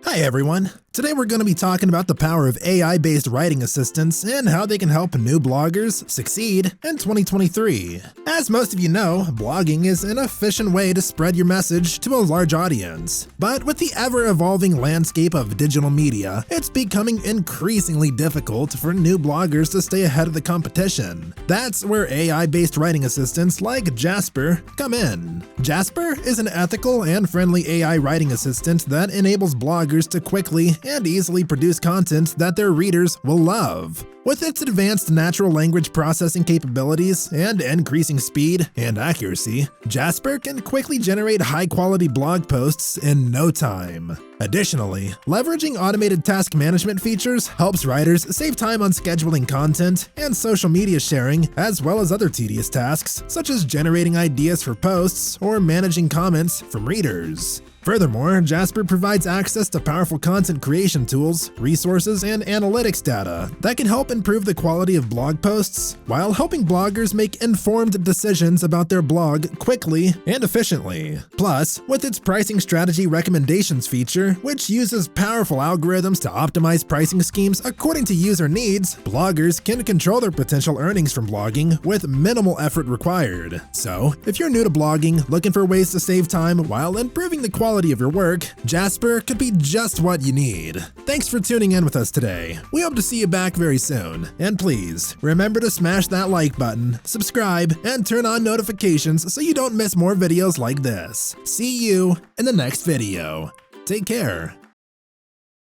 Hi everyone! Today we're going to be talking about the power of AI-based writing assistants and how they can help new bloggers succeed in 2023. As most of you know, blogging is an efficient way to spread your message to a large audience. But with the ever-evolving landscape of digital media, it's becoming increasingly difficult for new bloggers to stay ahead of the competition. That's where AI-based writing assistants like Jasper come in. Jasper is an ethical and friendly AI writing assistant that enables bloggers to quickly and easily produce content that their readers will love. With its advanced natural language processing capabilities and increasing speed and accuracy, Jasper can quickly generate high-quality blog posts in no time. Additionally, leveraging automated task management features helps writers save time on scheduling content and social media sharing, as well as other tedious tasks, such as generating ideas for posts or managing comments from readers. Furthermore, Jasper provides access to powerful content creation tools, resources, and analytics data that can help improve the quality of blog posts while helping bloggers make informed decisions about their blog quickly and efficiently. Plus, with its pricing strategy recommendations feature, which uses powerful algorithms to optimize pricing schemes according to user needs, bloggers can control their potential earnings from blogging with minimal effort required. So, if you're new to blogging, looking for ways to save time while improving the quality of your work, Jasper could be just what you need. Thanks for tuning in with us today. We hope to see you back very soon. And please, remember to smash that like button, subscribe, and turn on notifications so you don't miss more videos like this. See you in the next video. Take care.